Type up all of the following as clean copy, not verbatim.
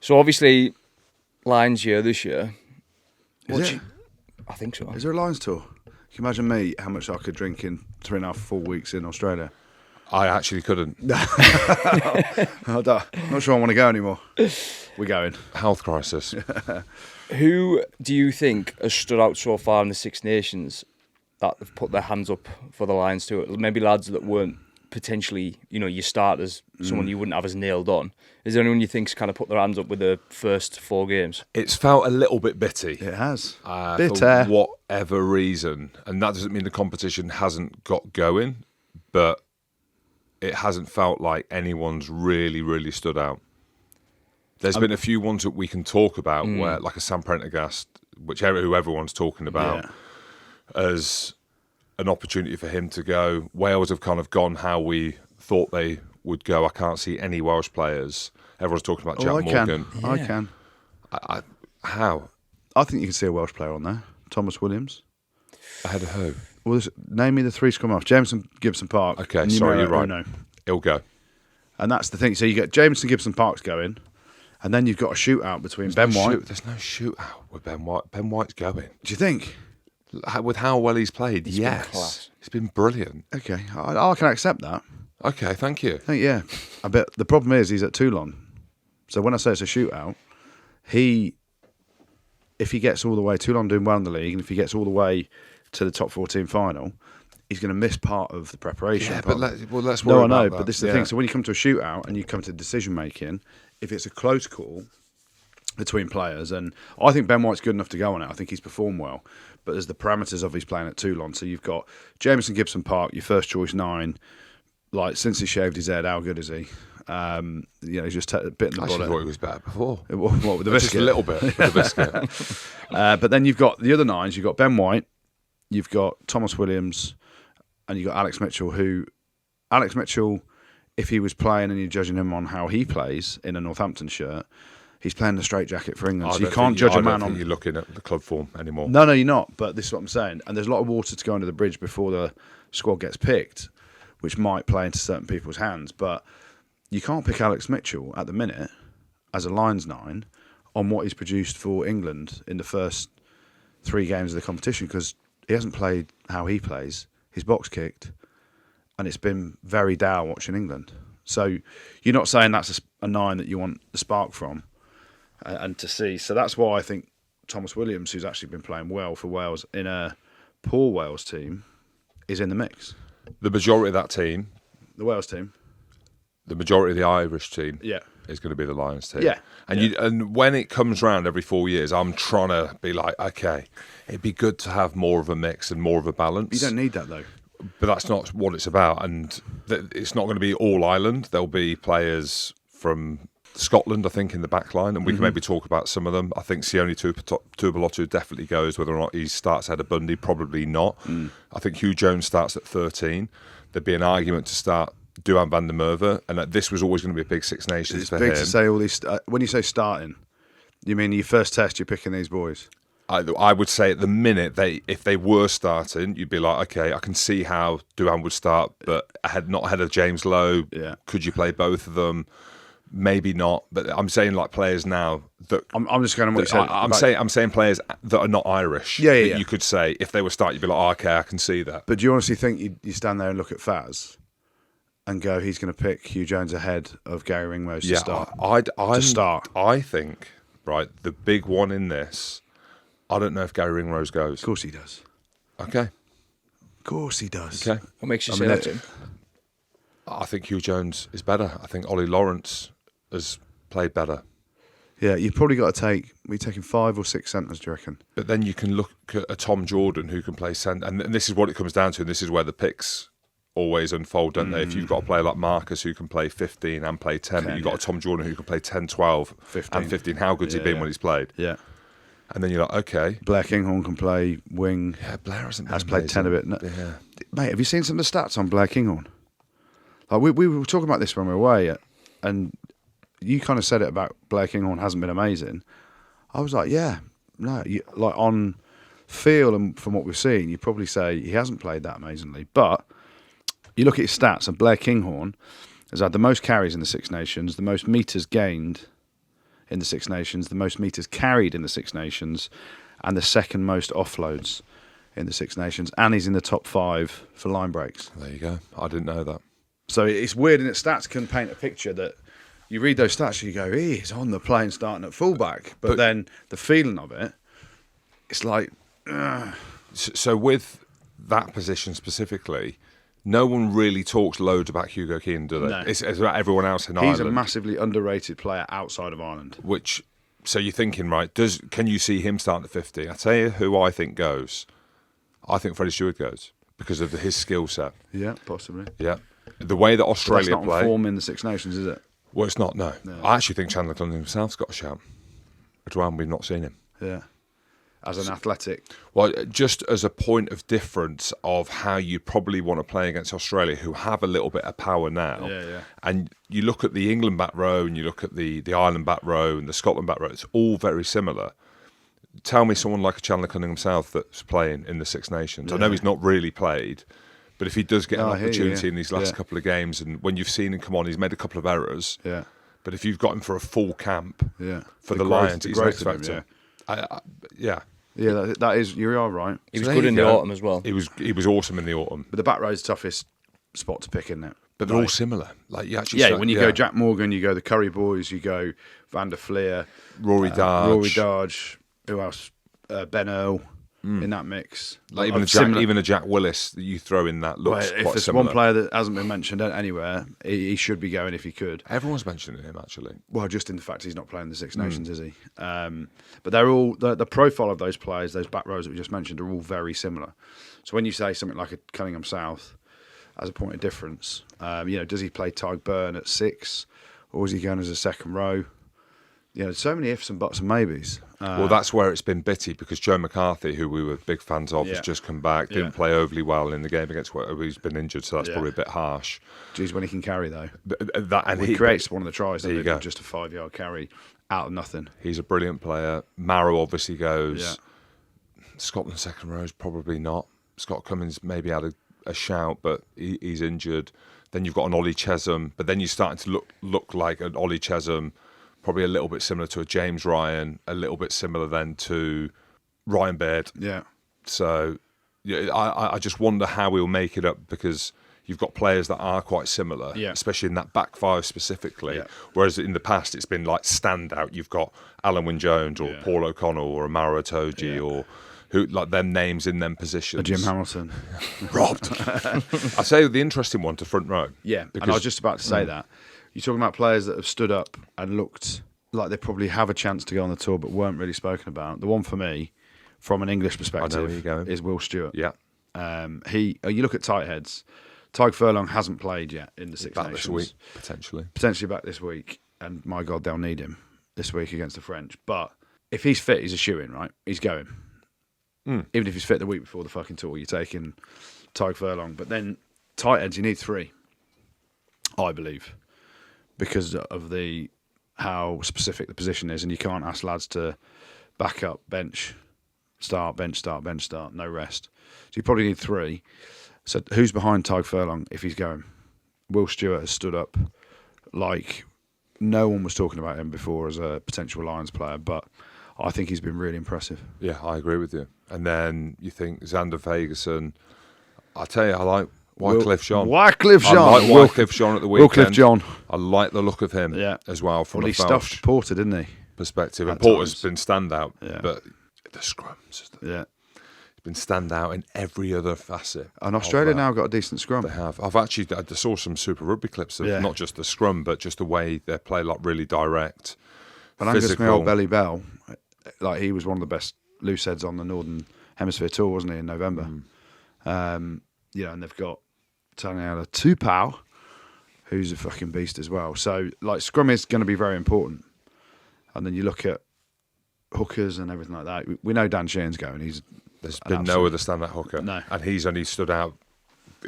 So obviously, Lions year this year. Is it? I think so. Is there a Lions tour? Can you imagine me, how much I could drink in 3.5, 4 weeks in Australia? I actually couldn't. I'm not sure I want to go anymore. We're going. Health crisis. Who do you think has stood out so far in the Six Nations that have put their hands up for the Lions tour? Maybe lads that weren't potentially, your starters, someone you wouldn't have as nailed on. Is there anyone you think's kind of put their hands up with the first 4 games? It's felt a little bit bitty. It has. For whatever reason. And that doesn't mean the competition hasn't got going, but it hasn't felt like anyone's really, really stood out. There's been a few ones that we can talk about where, like a Sam Prendergast, who everyone's talking about, as an opportunity for him to go. Wales have kind of gone how we thought they would go. I can't see any Welsh players. Everyone's talking about Jack Morgan. I can. How? I think you can see a Welsh player on there. Thomas Williams. Ahead of who? Well, name me the 3 scrum halves. Jameson, Gibson Park. Okay, sorry, you're right. Uno. He'll go. And that's the thing. So you get Jameson, Gibson Parks going, and then you've got a shootout between Ben White. There's no shootout with Ben White. Ben White's going. Do you think? With how well he's played, He's been class. He's been brilliant. Okay, I can accept that. Okay, thank you. Yeah. I bet the problem is he's at Toulon. So when I say it's a shootout, if he gets all the way, Toulon doing well in the league, and if he gets all the way to the top 14 final, he's going to miss part of the preparation. Yeah, but let's worry about that. No, I know, but this is the thing. So when you come to a shootout and you come to decision making, if it's a close call between players, and I think Ben White's good enough to go on it. I think he's performed well, but there's the parameters of his playing at Toulon. So you've got Jameson Gibson Park, your first choice 9. Like, since he shaved his head, how good is he? He's just a bit in the I bullet. actually thought he was better before. What, with the biscuit? Just a little bit with the biscuit. But then you've got the other 9s. You've got Ben White, you've got Thomas Williams, and you've got Alex Mitchell, if he was playing and you're judging him on how he plays in a Northampton shirt, he's playing the straight jacket for England. So you can't judge a man on... I don't think you're looking at the club form anymore. No, you're not, but this is what I'm saying. And there's a lot of water to go under the bridge before the squad gets picked, which might play into certain people's hands. But you can't pick Alex Mitchell at the minute as a Lions 9 on what he's produced for England in the first 3 games of the competition, because he hasn't played how he plays. He's box kicked, and it's been very dour watching England. So you're not saying that's a 9 that you want the spark from and to see. So that's why I think Thomas Williams, who's actually been playing well for Wales in a poor Wales team, is in the mix. The majority of that team, the Wales team, the majority of the Irish team, is going to be the Lions team. Yeah, and when it comes round every 4 years, I'm trying to be like, okay, it'd be good to have more of a mix and more of a balance. You don't need that though. But that's not what it's about, and it's not going to be all Ireland. There'll be players from Scotland, I think, in the back line, and we can maybe talk about some of them. I think Sione Tuipulotu definitely goes. Whether or not he starts ahead of Bundy, probably not. I think Hugh Jones starts at 13. There'd be an argument to start Duhan van der Merwe, and this was always going to be a big Six Nations for him. It's big to say all these... when you say starting, you mean your first test, you're picking these boys? I would say at the minute, if they were starting, you'd be like, okay, I can see how Duhan would start, but not ahead of James Lowe. Yeah. Could you play both of them? Maybe not. But I'm saying like players now that I'm just going to what you said. I'm saying players that are not Irish. Yeah. You could say if they were starting, you'd be like, oh, okay, I can see that. But do you honestly think you stand there and look at Faz and go, he's going to pick Hugh Jones ahead of Gary Ringrose to start? I think, right, the big one in this, I don't know if Gary Ringrose goes. Of course he does. Okay. Of course he does. Okay. What makes you say that, Jim? I think Hugh Jones is better. I think Ollie Lawrence has played better. Yeah, you've probably got to take... We're taking 5 or 6 centres, do you reckon? But then you can look at a Tom Jordan who can play centre. And this is what it comes down to, and this is where the picks always unfold, don't they? If you've got a player like Marcus who can play 15 and play 10, but you've got a Tom Jordan who can play 10, 12 and 15. How good's he been when he's played? Yeah. And then you're like, okay. Blair Kinghorn can play wing. Yeah, Blair has played 10 a bit. Yeah. Mate, have you seen some of the stats on Blair Kinghorn? Like we were talking about this when we were away, and you kind of said it about Blair Kinghorn hasn't been amazing. I was like, yeah, no. Like on feel and from what we've seen, you'd probably say he hasn't played that amazingly. But you look at his stats, and Blair Kinghorn has had the most carries in the Six Nations, the most metres gained in the Six Nations, the most metres carried in the Six Nations, and the second most offloads in the Six Nations. And he's in the top 5 for line breaks. There you go. I didn't know that. So it's weird, and stats can paint a picture that you read those stats and you go, he's on the plane starting at fullback. But then the feeling of it, it's like... So with that position specifically, no one really talks loads about Hugo Keane, do they? No. It's about everyone else in Ireland. He's a massively underrated player outside of Ireland. So you're thinking, right, can you see him starting at 50? I tell you who I think goes. I think Freddie Stewart goes because of his skill set. Yeah, possibly. Yeah. The way that Australia But that's not play... on form in the Six Nations, is it? Well, it's not, no. I actually think Chandler Cunningham himself's got a shout. It's why we've not seen him. Yeah. As an athletic. Well, just as a point of difference of how you probably want to play against Australia, who have a little bit of power now. Yeah. And you look at the England back row and you look at the Ireland back row and the Scotland back row, it's all very similar. Tell me someone like a Chandler Cunningham himself that's playing in the Six Nations. I know he's not really played, but if he does get an opportunity in these last couple of games, and when you've seen him come on, he's made a couple of errors. Yeah. But if you've got him for a full camp for the growth, Lions, the he's an growth X of him, factor. Yeah. Yeah, that is. You are right. He was good in the autumn as well. He was awesome in the autumn. But the back row's the toughest spot to pick, isn't it? But they're all similar. Like you actually, when you go Jack Morgan, you go the Curry boys, you go Van der Fleer, Rory Darge, who else? Ben Earl in that mix. Like Of even a Jack Willis that you throw in that looks if quite there's similar. one player that hasn't been mentioned anywhere, he should be going if he could. Everyone's mentioning him actually. Well, just in the fact he's not playing the Six Nations, is he? But they're all the profile of those players, those back rows that we just mentioned, are all very similar. So when you say something like a Cunningham South as a point of difference, does he play Tyg Byrne at 6, or is he going as a second row? There's so many ifs and buts and maybes. Well, that's where it's been bitty because Joe McCarthy, who we were big fans of, has just come back. Didn't play overly well in the game against where he's been injured, so that's probably a bit harsh. Geez, when he can carry though, He creates one of the tries. There you go. Just a 5-yard carry out of nothing. He's a brilliant player. Marrow obviously goes. Yeah. Scotland's second row is probably not. Scott Cummins maybe had a shout, but he's injured. Then you've got an Ollie Chesham, but then you're starting to look like an Ollie Chesham. Probably a little bit similar to a James Ryan, a little bit similar then to Ryan Baird. Yeah. So I just wonder how we'll make it up because you've got players that are quite similar, especially in that back 5 specifically. Yeah. Whereas in the past it's been like standout. You've got Alan Wynne-Jones or Paul O'Connell or Amaro Itoje or who like them names in them positions. A Jim Hamilton. Robbed. I say the interesting one to front row. Yeah, and I was just about to say that. You're talking about players that have stood up and looked like they probably have a chance to go on the tour but weren't really spoken about. The one for me, from an English perspective, is Will Stewart. Yeah. You look at tight heads. Tyg Furlong hasn't played yet in the Six Nations. This week, potentially. Potentially back this week. And my God, they'll need him this week against the French. But if he's fit, he's a shoo-in, right? He's going. Even if he's fit the week before the fucking tour, you're taking Tyg Furlong. But then tight heads, you need 3, I believe, because of how specific the position is, and you can't ask lads to back up, bench, start, no rest. So you probably need 3. So who's behind Tyg Furlong if he's going? Will Stewart has stood up like no one was talking about him before as a potential Lions player, but I think he's been really impressive. Yeah, I agree with you. And then you think Xander Fagerson. I tell you, I like Wycliffe Jean. Wycliffe Jean. I like Wycliffe Jean at the weekend. Wycliffe Jean. I like the look of him as well from he stuffed Porter, didn't he? Perspective. And Porter's been standout, but the scrums. Yeah. Been standout in every other facet. And Australia now got a decent scrum. They have. I saw some Super Rugby clips of not just the scrum, but just the way they play, like really direct. And Angus, my old Belly Bell, like he was one of the best loose heads on the Northern Hemisphere tour, wasn't he, in November? And they've got Taniela Tupou, who's a fucking beast as well. So, like, scrum is going to be very important. And then you look at hookers and everything like that. We know Dan Sheehan's going. There's been no other standout hooker. No. And he's only stood out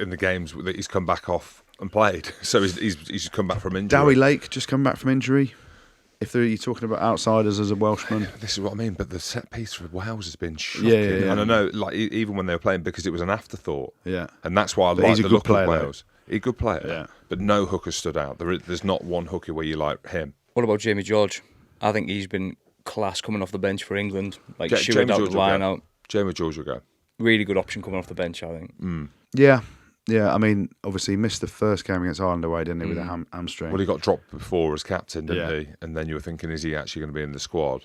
in the games that he's come back off and played. So he's come back from injury. Dowie Lake just come back from injury. If you're talking about outsiders as a Welshman. This is what I mean, but the set piece for Wales has been shocking. Yeah. And I know, like, even when they were playing, because it was an afterthought. Yeah. And that's why I like the look of Wales. Though. He's a good player. Yeah. But no hooker stood out. There's not one hooker where you like him. What about Jamie George? I think he's been class coming off the bench for England. Like Jamie shooting out George the will line go. out. Jamie George will go. Really good option coming off the bench, I think. Yeah. I mean, obviously he missed the first game against Ireland away, didn't he, with a hamstring? Well, he got dropped before as captain, didn't Yeah. he? And then you were thinking, is he actually going to be in the squad?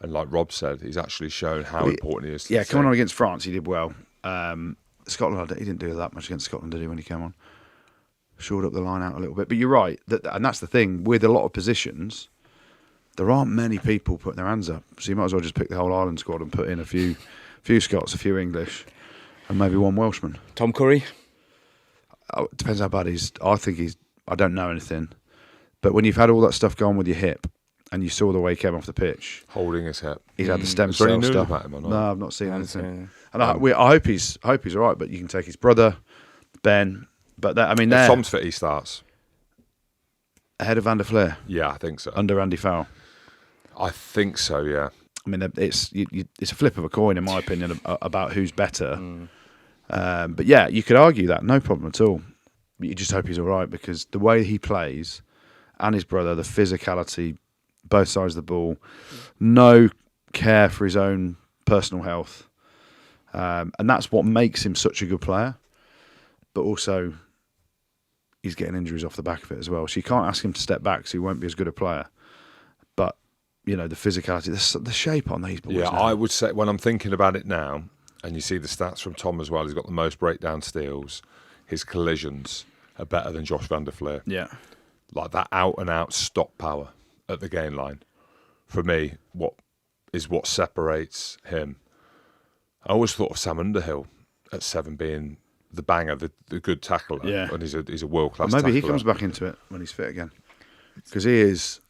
And like Rob said, he's actually shown how important he is. To the coming team. on against France, he did well. Scotland, he didn't do that much against Scotland, did he, when he came on? Shored up the line out a little bit. But you're right, and that's the thing, with a lot of positions, there aren't many people putting their hands up. So you might as well just pick the whole Ireland squad and put in a few Scots, a few English, and maybe one Welshman. Tom Curry. It depends how bad he's. I don't know anything. But when you've had all that stuff going with your hip, and you saw the way he came off the pitch, Holding his hip. he's had the stem Is there any cell news stuff. about him or not? No, I've not seen I haven't anything. seen And I hope he's all right. But you can take his brother, Ben. But If they're Tom's fit, he starts. ahead of Van der Fleer, Yeah, I think so. under Andy Farrell. I think so, yeah. I mean, it's a flip of a coin, in my opinion, about who's better. But yeah, you could argue that, no problem at all. But you just hope he's all right, because the way he plays, and his brother, the physicality, both sides of the ball, no care for his own personal health, and that's what makes him such a good player. But also, he's getting injuries off the back of it as well. So you can't ask him to step back, so he won't be as good a player. But the physicality, the shape on these boys. Yeah, now. I would say when I'm thinking about it now, and you see the stats from Tom as well, he's got the most breakdown steals. His collisions are better than Josh van der Fleer. Yeah. Like that out-and-out stop power at the gain line. For me, what separates him. I always thought of Sam Underhill at 7 being the banger, the good tackler. Yeah. And he's a world-class Maybe tackler. he comes back into it when he's fit again. Because he is...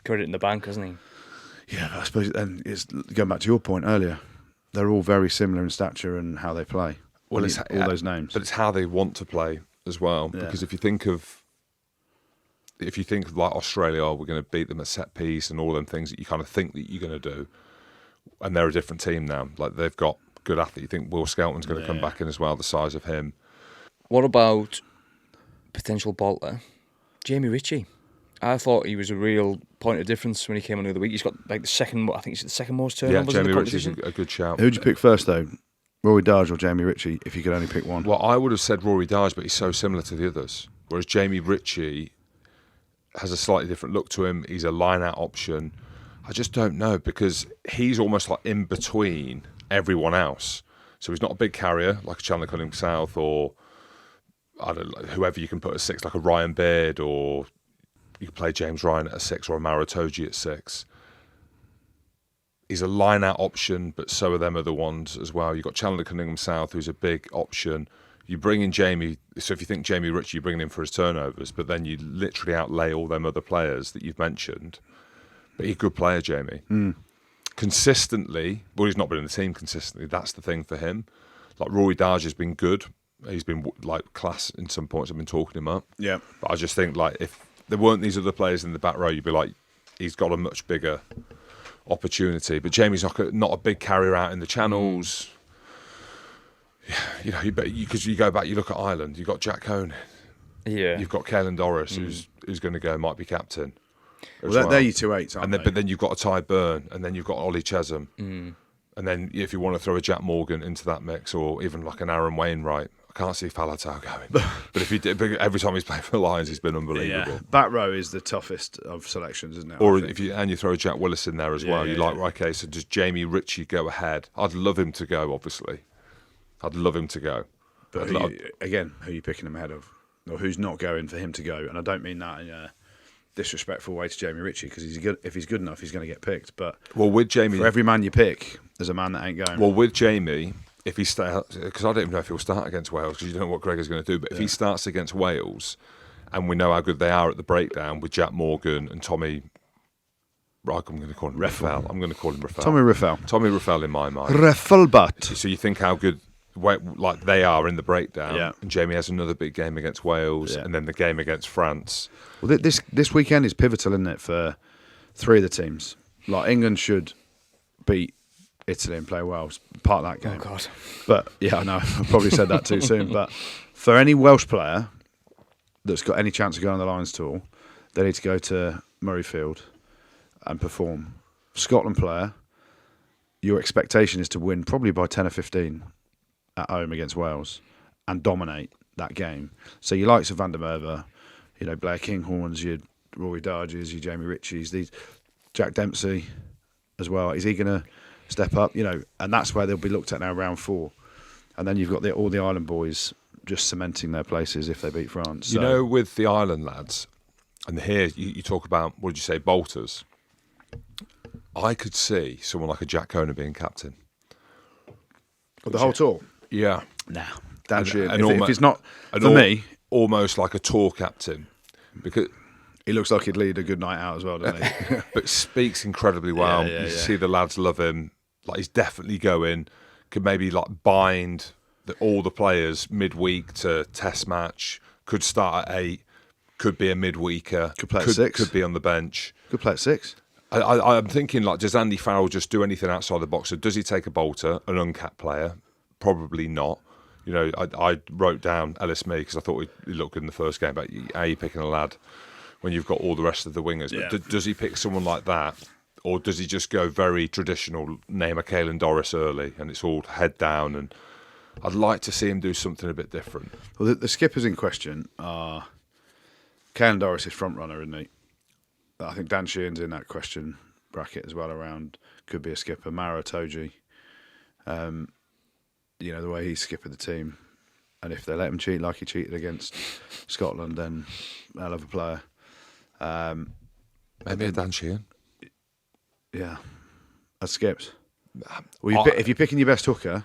Got it in the bank, hasn't he? Yeah, but I suppose, and it's going back to your point earlier, they're all very similar in stature and how they play. Well, All those names. But it's how they want to play as well. Yeah. Because if you think of like Australia, we're going to beat them at set piece and all them things that you kind of think that you're going to do, and they're a different team now. Like they've got good athletes. You think Will Skelton's going to come back in as well, the size of him. What about potential bolter? Jamie Ritchie. I thought he was a real point of difference when he came on the other week. He's got like the second most turnovers Yeah, in the Jamie Ritchie's competition. a good shout. Who'd you pick first, though? Rory Darge or Jamie Ritchie, if you could only pick one? Well, I would have said Rory Darge, but he's so similar to the others. Whereas Jamie Ritchie has a slightly different look to him. He's a line-out option. I just don't know, because he's almost like in between everyone else. So he's not a big carrier like a Chandler Cunningham South or I don't know, whoever you can put at 6, like a Ryan Baird, or you can play James Ryan at a 6 or a Maratoji at 6. He's a line-out option, but so are them other ones as well. You've got Chandler Cunningham South, who's a big option. You bring in Jamie, so if you think Jamie Ritchie, you bring him in for his turnovers, but then you literally outlay all them other players that you've mentioned. But he's a good player, Jamie. Consistently, well, he's not been in the team consistently. That's the thing for him. Like Rory Darge has been good. He's been like class in some points. I've been talking him up. Yeah. But I just think like if there weren't these other players in the back row, you'd be like, he's got a much bigger opportunity. But Jamie's not a big carrier out in the channels. Yeah, because you go back, you look at Ireland. You've got Jack Cohn. Yeah. You've got Caelan Doris, who's going to go, might be captain. Well, they're your 2-8s, aren't they? But then you've got a Ty Byrne, and then you've got Ollie Chesham. And then if you want to throw a Jack Morgan into that mix, or even like an Aaron Wainwright, I can't see Falatau going. But if you did, every time he's played for the Lions, he's been unbelievable. Yeah. Back row is the toughest of selections, isn't it? Or I think. if you throw Jack Willis in there as well, you're like, okay, so does Jamie Ritchie go ahead? I'd love him to go, obviously. I'd love him to go. But who are you picking him ahead of? Or who's not going for him to go? And I don't mean that in a disrespectful way to Jamie Ritchie, because if he's good enough, he's going to get picked. But with Jamie, for every man you pick, there's a man that ain't going. Well, with Jamie, if he starts, because I don't even know if he'll start against Wales, because you don't know what Gregor's going to do. But if he starts against Wales, and we know how good they are at the breakdown with Jack Morgan and Tommy, I'm going to call him Rafael. I'm going to call him Rafael. Tommy Rafael in my mind. Rafelbat. So you think how good like they are in the breakdown, Yeah. and Jamie has another big game against Wales, Yeah. and then the game against France. Well, this weekend is pivotal, isn't it, for 3 of the teams? Like England should beat Italy and play Wales, part of that game. Oh, God. But yeah, I know I probably said that too soon. But for any Welsh player that's got any chance of going on the Lions tour, they need to go to Murrayfield and perform. Scotland player, your expectation is to win probably by 10 or 15 at home against Wales and dominate that game. So your likes of Van der Merwe, Blair Kinghorns, your Rory Darges, your Jamie Ritchies, these Jack Dempsey as well. Is he going to step up? And that's where they'll be looked at now, round 4. And then you've got all the Ireland boys just cementing their places if they beat France. So, with the Ireland lads, and here you talk about, what did you say, bolters. I could see someone like a Jack Conner being captain. Of the whole tour? Yeah. Nah. Dan Sheehan. And if it's not, for me... Almost like a tour captain. Because he looks like he'd lead a good night out as well, doesn't he? But speaks incredibly well. You see the lads love him. Like, he's definitely going. Could maybe bind all the players midweek to test match. Could start at 8. Could be a midweeker. Could play at 6. Could be on the bench. Could play at 6. I'm thinking, does Andy Farrell just do anything outside the box? So does he take a bolter, an uncapped player? Probably not. I wrote down Ellis Mee because I thought he looked good in the first game. But how are you picking a lad when you've got all the rest of the wingers? Yeah. But does he pick someone like that? Or does he just go very traditional, name a Caelan Doris early, and it's all head down? And I'd like to see him do something a bit different. Well, the skippers in question are Caelan Doris is front runner, isn't he? I think Dan Sheehan's in that question bracket as well. Around could be a skipper. Maro Toji, the way he's skipper the team, and if they let him cheat like he cheated against Scotland, then hell of a player. Maybe a Dan Sheehan. Yeah, as skips. Well, if you're picking your best hooker,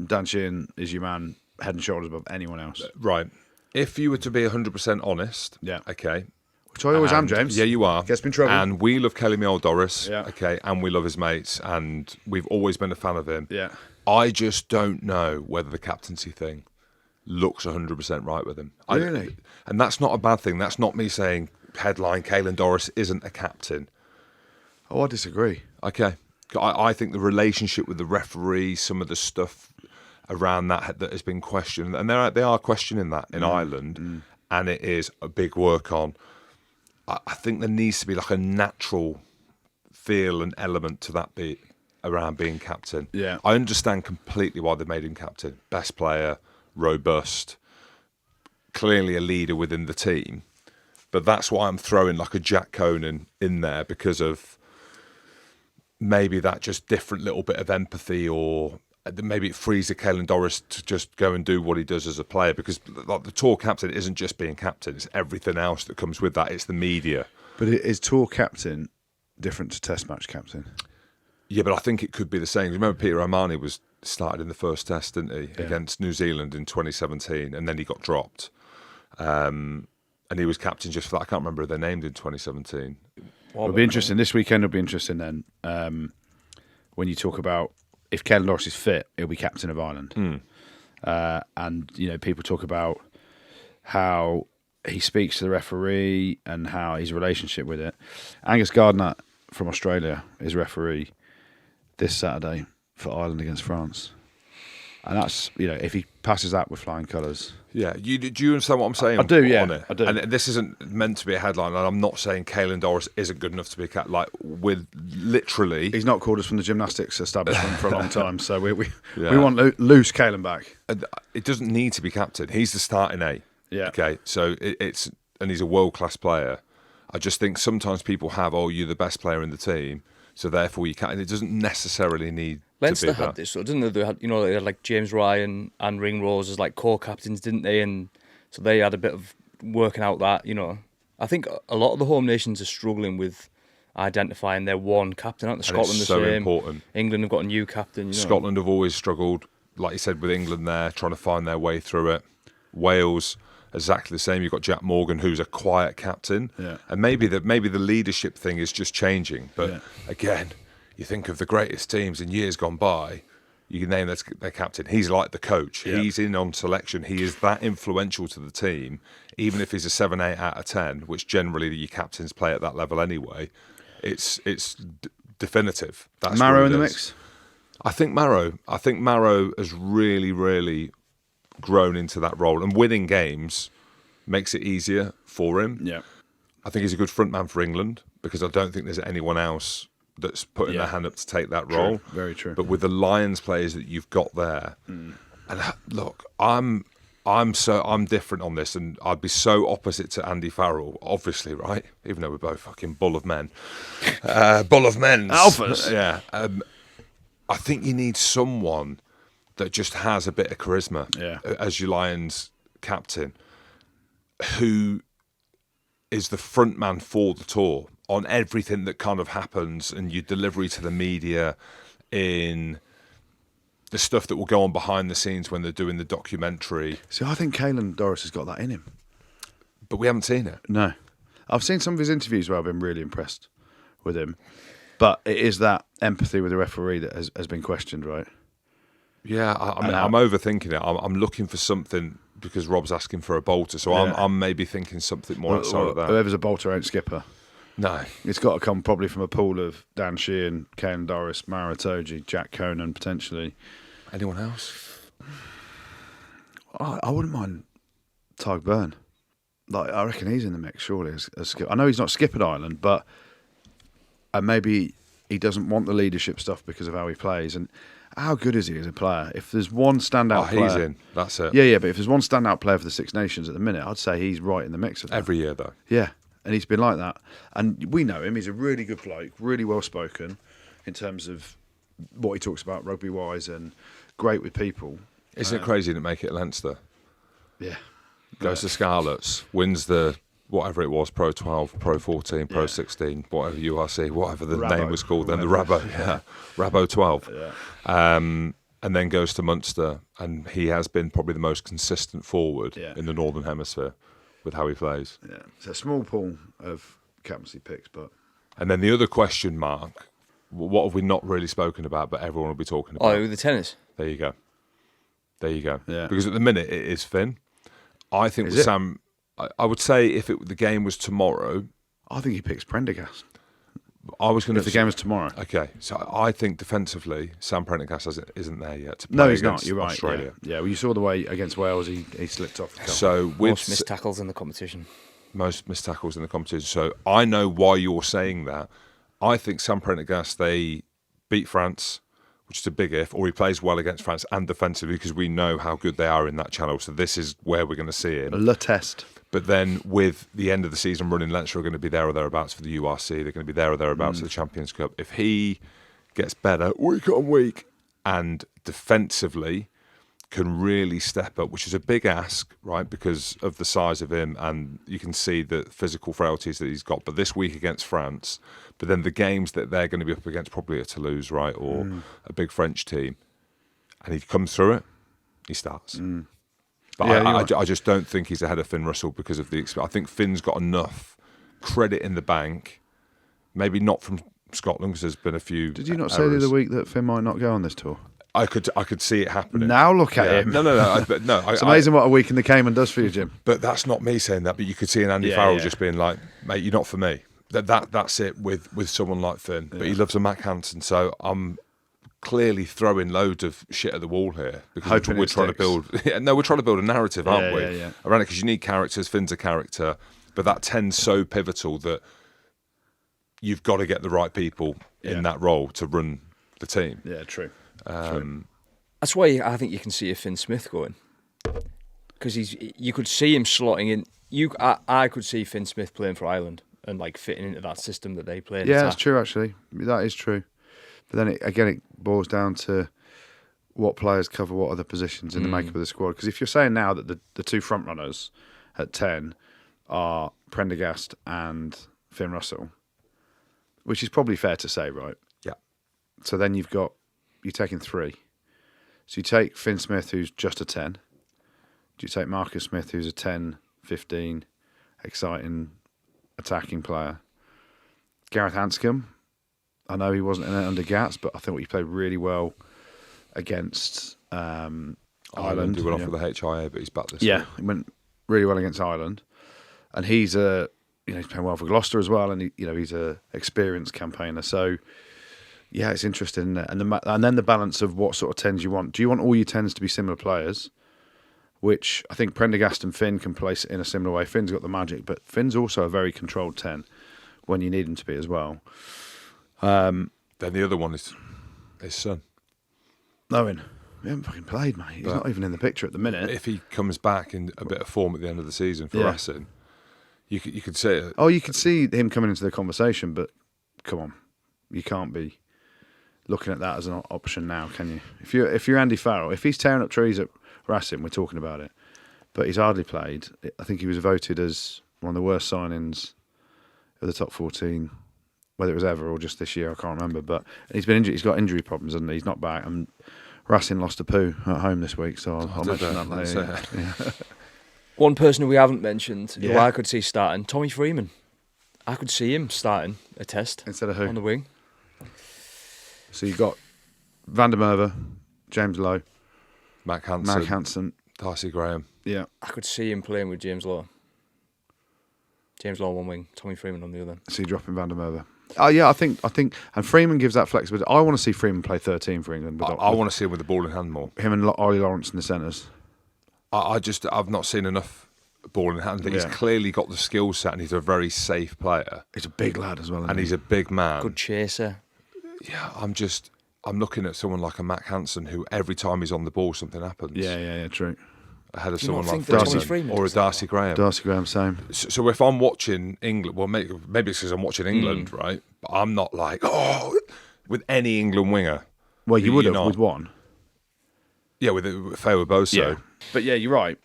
Dan Sheehan is your man, head and shoulders above anyone else. Right. If you were to be 100% honest, yeah, okay. Which I always am, James. Yeah, you are. Gets me in trouble. And we love Kelly Mill Doris, yeah. Okay, and we love his mates, and we've always been a fan of him. Yeah. I just don't know whether the captaincy thing looks 100% right with him. Really? And that's not a bad thing. That's not me saying headline Caelan Doris isn't a captain. Oh, I disagree. Okay. I think the relationship with the referee, some of the stuff around that has been questioned, and they are questioning that in Ireland, and it is a big work on. I think there needs to be a natural feel and element to that bit around being captain. Yeah. I understand completely why they made him captain. Best player, robust, clearly a leader within the team. But that's why I'm throwing a Jack Conan in there, because of maybe that just different little bit of empathy, or maybe it frees a Caelan Doris to just go and do what he does as a player, because the tour captain isn't just being captain, it's everything else that comes with that. It's the media. But is tour captain different to test match captain? Yeah, but I think it could be the same. Remember Peter O'Mahony started in the first test, didn't he, against New Zealand in 2017, and then he got dropped. And he was captain just for that. I can't remember who they named in 2017. It'll be interesting. This weekend will be interesting then. When you talk about if Caelan Doris is fit, he'll be captain of Ireland. And people talk about how he speaks to the referee and how his relationship with it. Angus Gardner from Australia is referee this Saturday for Ireland against France. And that's, if he passes that with flying colours. Yeah, do you understand what I'm saying? I do, yeah. On it? I do. And this isn't meant to be a headline, and I'm not saying Caelan Doris isn't good enough to be a cat. With literally, he's not called us from the gymnastics establishment for a long time, so we want loose Caelan back. It doesn't need to be captain. He's the starting A. Yeah. Okay, so and he's a world class player. I just think sometimes people have, you're the best player in the team, so therefore you can't. It doesn't necessarily need. Leinster had this, so didn't they? They had James Ryan and Ringrose as core captains, didn't they? And so they had a bit of working out that, I think a lot of the home nations are struggling with identifying their one captain. Aren't they? Scotland it's the so same. Important. England have got a new captain. Scotland have always struggled, like you said, with England there, trying to find their way through it. Wales, exactly the same. You've got Jack Morgan, who's a quiet captain, and maybe the leadership thing is just changing. But again, you think of the greatest teams in years gone by, you can name their captain. He's like the coach. Yeah. He's in on selection. He is that influential to the team, even if he's a 7, 8 out of 10, which generally your captains play at that level anyway. It's definitive. That's Maro in the mix? I think Maro has really, really grown into that role, and winning games makes it easier for him. Yeah. I think he's a good front man for England, because I don't think there's anyone else that's putting their hand up to take that role. Very true. But with the Lions players that you've got there, and look, I'm different on this, and I'd be so opposite to Andy Farrell, obviously, right? Even though we're both fucking bull of men, bull of men's alphas. Yeah, I think you need someone that just has a bit of charisma as your Lions captain, who is the front man for the tour on everything that kind of happens, and your delivery to the media in the stuff that will go on behind the scenes when they're doing the documentary. See, I think Caelan Doris has got that in him. But we haven't seen it. No. I've seen some of his interviews where I've been really impressed with him. But it is that empathy with the referee that has been questioned, right? Yeah, I'm overthinking it. I'm looking for something because Rob's asking for a bolter, so I'm maybe thinking something more outside of that. Whoever's a bolter ain't skipper. No. It's got to come probably from a pool of Dan Sheehan, Caelan Doris, Maratoji, Jack Conan, potentially. Anyone else? I wouldn't mind Tyg Byrne. Like, I reckon he's in the mix, surely. I know he's not skippered Ireland, but maybe he doesn't want the leadership stuff because of how he plays. And how good is he as a player? If there's one standout player... he's in. That's it. Yeah, but if there's one standout player for the Six Nations at the minute, I'd say he's right in the mix of that. Every year, though. Yeah, and he's been like that. And we know him. He's a really good bloke, really well-spoken in terms of what he talks about rugby-wise and great with people. Isn't it crazy to make it Leinster? Yeah. Goes to Scarlets, wins the... whatever it was, Pro 12, Pro 14, Pro 16, whatever URC, whatever the name was called then, the Rabo, Rabo 12. Yeah. And then goes to Munster, and he has been probably the most consistent forward in the Northern Hemisphere with how he plays. Yeah, it's a small pool of captaincy picks, but... And then the other question mark, what have we not really spoken about, but everyone will be talking about? Oh, the tennis. There you go. Yeah. Because at the minute, it is Finn. I think Is with it? Sam... I would say if the game was tomorrow... I think he picks Prendergast. I was going to... If the game was tomorrow. Okay, so I think defensively, Sam Prendergast isn't there yet to play No, he's against not. You're right. Australia. Yeah, well, you saw the way against Wales he slipped off the cup. So with Most missed tackles in the competition. most missed tackles in the competition. So I know why you're saying that. I think Sam Prendergast, they beat France, which is a big if, or he plays well against France and defensively because we know how good they are in that channel. So this is where we're going to see him. Le Test. But then with the end of the season running, Leinster are going to be there or thereabouts for the URC. They're going to be there or thereabouts for the Champions Cup. If he gets better week on week and defensively can really step up, which is a big ask, right, because of the size of him, and you can see the physical frailties that he's got. But this week against France, but then the games that they're going to be up against, probably a Toulouse, right, or a big French team, and he comes through it, he starts. But Yeah, I just don't think he's ahead of Finn Russell because of the experience. I think Finn's got enough credit in the bank, maybe not from Scotland because there's been a few. Did you not say the other week that Finn might not go on this tour? I could see it happening. Now look at him. No. It's amazing what a week in the Cayman does for you, Jim. But that's not me saying that. But you could see an Andy Farrell just being like, "Mate, you're not for me." That's it with someone like Finn. But he loves a Mac Hansen, so I'm clearly throwing loads of shit at the wall here because Hoping we're it trying to sticks. build. We're trying to build a narrative, aren't we? Yeah. Around it because you need characters. Finn's a character, but that tends so pivotal that you've got to get the right people in that role to run the team. Yeah, true. That's why I think you can see a Finn Smith going, because you could see him slotting in. I could see Finn Smith playing for Ireland and like fitting into that system that they play. Yeah, that's true. Actually, that is true. But then it boils down to what players cover what other positions in the makeup of the squad. Because if you're saying now that the two front runners at 10 are Prendergast and Finn Russell, which is probably fair to say, right? Yeah. So then you're taking 3. So you take Finn Smith, who's just a 10. Do you take Marcus Smith, who's a 10, 15, exciting, attacking player? Gareth Hanscom, I know he wasn't in it under Gats, but I think he played really well against Ireland. He went off with the HIA, but he's back this Yeah, week. he went really well against Ireland. And he's he's playing well for Gloucester as well, and he's a experienced campaigner. So yeah, it's interesting, isn't it? And then the balance of what sort of 10s you want. Do you want all your 10s to be similar players? Which I think Prendergast and Finn can place in a similar way. Finn's got the magic, but Finn's also a very controlled 10. when you need him to be as well. Then the other one is his son. Owen, we haven't fucking played, mate. He's not even in the picture at the minute. If he comes back in a bit of form at the end of the season for Racing, you could say it. Oh, you could see him coming into the conversation, but come on, you can't be looking at that as an option now, can you? If you're Andy Farrell, if he's tearing up trees at Racing, we're talking about it. But he's hardly played. I think he was voted as one of the worst signings of the top 14, whether it was ever or just this year, I can't remember. But he's been injured. He's got injury problems, and he's not back. And Racing lost a poo at home this week, so I'll mention that later. Yeah. One person who we haven't mentioned, who Yeah. I could see starting, Tommy Freeman. I could see him starting a test Instead of who? on the wing. So you've got Van der Merwe, James Lowe, Mac Hansen, Hansen. Darcy Graham. Yeah. I could see him playing with James Law. James Law on one wing, Tommy Freeman on the other. So you're dropping Van der Merwe. Oh yeah, I think, and Freeman gives that flexibility. I want to see Freeman play 13 for England. I want to see him with the ball in hand more. him and Ollie Lawrence in the centres. I've not seen enough ball in hand. He's Yeah. clearly got the skill set, and he's a very safe player, He's a big lad as well, isn't and he? he's a big man. Good chaser. Yeah, I'm looking at someone like a Mac Hansen who every time he's on the ball something happens. Yeah, true. Ahead of Do you not someone like think that Tommy Darcy Freeman or a does that? Darcy Graham. Darcy Graham, same. So if I'm watching England, well, maybe it's because I'm watching England, right? But I'm not like, with any England winger. Well, you You're would have not. with one. Yeah, with Faye Boso. But yeah, you're right.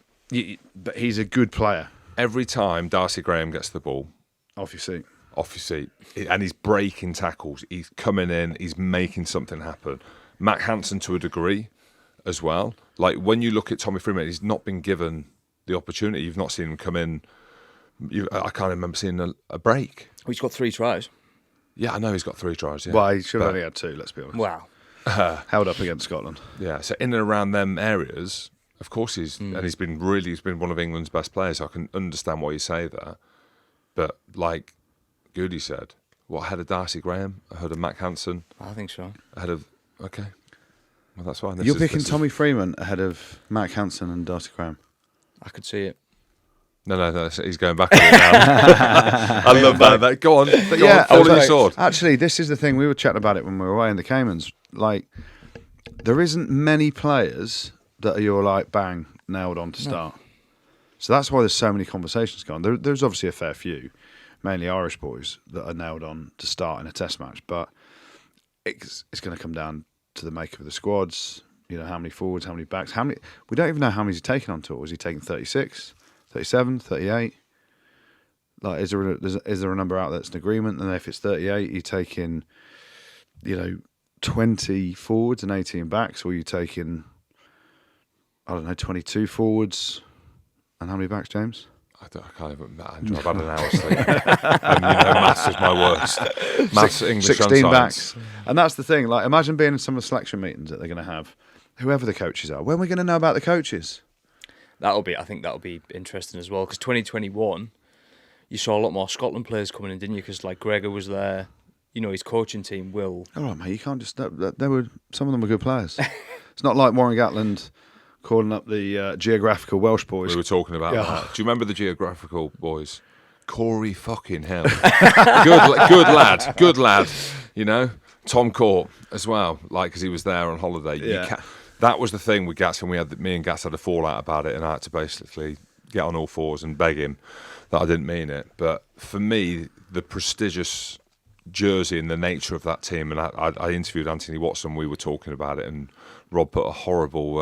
But he's a good player. Every time Darcy Graham gets the ball Off your seat. off your seat, and he's breaking tackles, he's coming in, he's making something happen. Mac Hansen to a degree as well. Like when you look at Tommy Freeman, he's not been given the opportunity. You've not seen him come in. I can't remember seeing a break. He's got 3 tries. Yeah, I know he's got 3 tries. Yeah. Well, he should have But- only had 2, let's be honest. Wow. Held up against Scotland. Yeah, so in and around them areas, of course he's been one of England's best players. So I can understand why you say that. But like Goody said, ahead of Darcy Graham, ahead of Mac Hansen, I think so. ahead of well, that's fine. You're picking Tommy Freeman ahead of Mac Hansen and Darcy Graham. I could see it. No, he's going back on it now. I love that. Go on, fall on your sword. Actually, this is the thing. We were chatting about it when we were away in the Caymans. Like, there isn't many players that are your like bang nailed on to start. So that's why there's so many conversations going. There's obviously a fair few, mainly Irish boys, that are nailed on to start in a Test match. But it's going to come down to the makeup of the squads. You know, how many forwards, how many backs, how many. We don't even know how many he's taken on tour. Is he taking 36, 37, 38? Like, is there a number out that's an agreement? And if it's 38, you're taking, 20 forwards and 18 backs, or you're taking, 22 forwards and how many backs, James? I can't even. Andrew, I've had an hour's sleep, and maths is my worst. Maths, English, 16 and backs. science. And that's the thing. Like, imagine being in some of the selection meetings that they're going to have, whoever the coaches are. When are we going to know about the coaches? I think that'll be interesting as well, because 2021, you saw a lot more Scotland players coming in, didn't you? Because like Gregor was there, his coaching team will. All right, mate. You can't just. Some of them were good players. It's not like Warren Gatland calling up the geographical Welsh boys. We were talking about Yeah. that. Do you remember the geographical boys? Corey fucking hell. Good lad. Tom Court as well, because he was there on holiday. Yeah. That was the thing with Gats, and me and Gats had a fallout about it, and I had to basically get on all fours and beg him that I didn't mean it. But for me, the prestigious jersey and the nature of that team, and I interviewed Anthony Watson, we were talking about it, and Rob put a horrible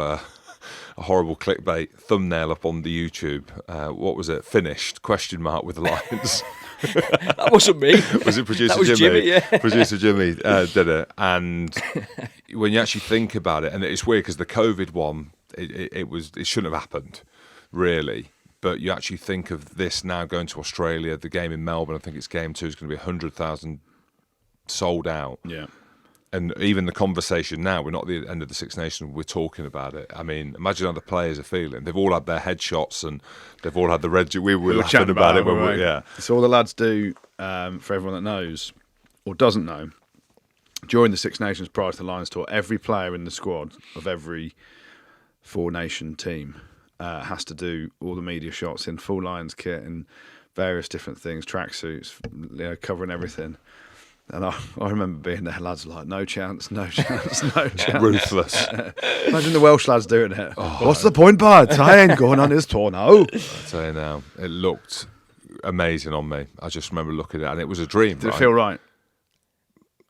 clickbait thumbnail up on the YouTube. What was it? Finished? ? With the lines. That wasn't me. Was it producer That was Jimmy, yeah. Producer Jimmy did it. And when you actually think about it, and it's weird because the COVID one, it shouldn't have happened, really. But you actually think of this now going to Australia, the game in Melbourne, I think it's game 2, is going to be 100,000 sold out. Yeah. And even the conversation now, we're not at the end of the Six Nations, we're talking about it. I mean, imagine how the players are feeling. They've all had their headshots and they've all had the red. We were laughing chatting about it when weren't we, yeah. So all the lads do, for everyone that knows or doesn't know, during the Six Nations prior to the Lions tour, every player in the squad of every 4-nation team has to do all the media shots in full Lions kit and various different things, tracksuits, covering everything. And I remember being there, lads were like, no chance, no chance, no chance. Ruthless. Imagine the Welsh lads doing it. What's the point, bud? I ain't going on this tour now. I tell you now, it looked amazing on me. I just remember looking at it, and it was a dream. Did it feel right?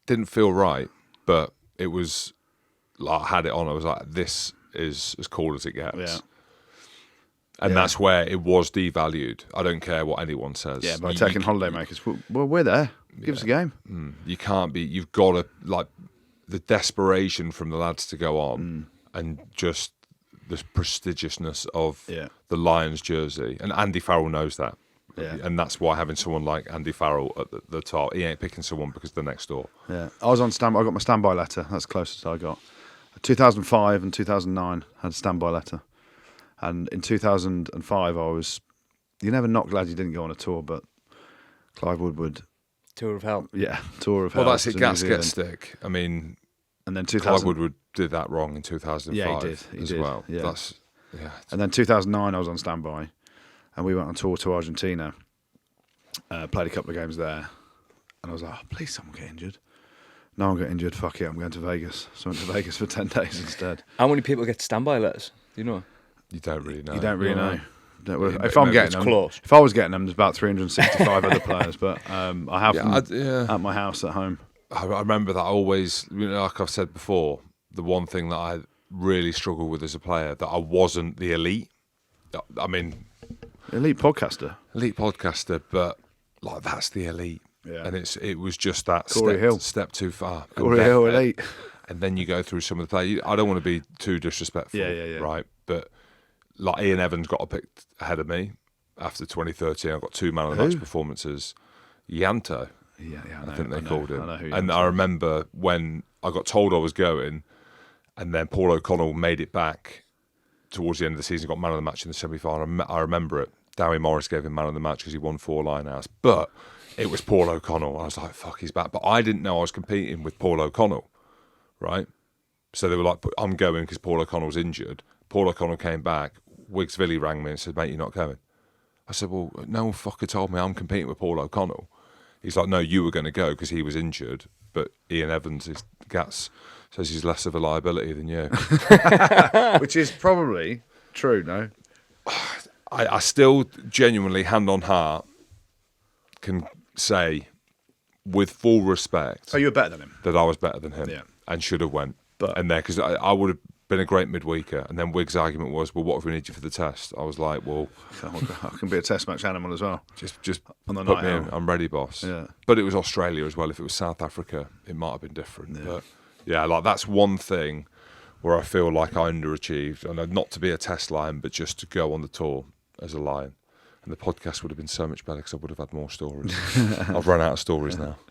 Didn't feel right, but it was like I had it on. I was like, this is as cool as it gets. Yeah. And that's where it was devalued. I don't care what anyone says. Yeah, by taking holidaymakers. Well, we're there. Give us a game. You can't be. You've got to, like, the desperation from the lads to go on, and just the prestigiousness of the Lions jersey. And Andy Farrell knows that. Yeah. And that's why having someone like Andy Farrell at the top, he ain't picking someone because they're next door. Yeah, I was on standby. I got my standby letter. That's the closest I got. 2005 and 2009 I had a standby letter, and in 2005 I was. You never not glad you didn't go on a tour, but Clive Woodward. Tour of Hell. Yeah, tour of hell. Well, that's it. to Gas New gets Zealand. stick. I mean, And then Clive 2000. Woodward did that wrong in 2005. Yeah, he did. Well. Yeah. That's And then 2009 I was on standby, and we went on tour to Argentina. Played a couple of games there, and I was like, oh, please someone get injured. No one got injured. Fuck it, I'm going to Vegas. So I went to Vegas for 10 days instead. How many people get standby letters? Do you know? You don't really know. You don't really know. Yeah, If I'm maybe getting it's them, close. if I was getting them, there's about 365 other players, but I have them Yeah. at my house at home. I remember that always, like I've said before, the one thing that I really struggled with as a player, that I wasn't the elite. I mean, Elite podcaster. elite podcaster, but like that's the elite. Yeah. And it was just that Corey Hill. step too far. Corey And Hill, then- elite. And then you go through some of the play. I don't want to be too disrespectful, Yeah. right? But like Ian Evans got picked ahead of me after 2013. I got 2 man of the match performances. Yanto, Yeah, I know. I think they called him. I know who And I remember when I got told I was going, and then Paul O'Connell made it back towards the end of the season, got man of the match in the semi-final. I remember it. Dowie Morris gave him man of the match because he won 4 lineouts. But it was Paul O'Connell. I was like, fuck, he's back. But I didn't know I was competing with Paul O'Connell, right? So they were like, I'm going because Paul O'Connell's injured. Paul O'Connell came back. Wiggs Villy rang me and said, mate, you're not going. I said, well, no one fucker told me I'm competing with Paul O'Connell. He's like, no, you were going to go because he was injured. But Ian Evans, his Gats, says he's less of a liability than you. Which is probably true, no? I still genuinely, hand on heart, can say with full respect Oh, you were better than him. that I was better than him Yeah. and should have went. But- and there, because I would have been a great midweeker. And then Wiggs' argument was, well, what if we need you for the test? I was like, well, I can be a test match animal as well. just On the put night me in. out. I'm ready, boss. Yeah. But it was Australia as well. If it was South Africa, it might have been different. But yeah, like that's one thing where I feel like I underachieved. And not to be a test lion, but just to go on the tour as a lion. And the podcast would have been so much better because I would have had more stories. I've run out of stories now.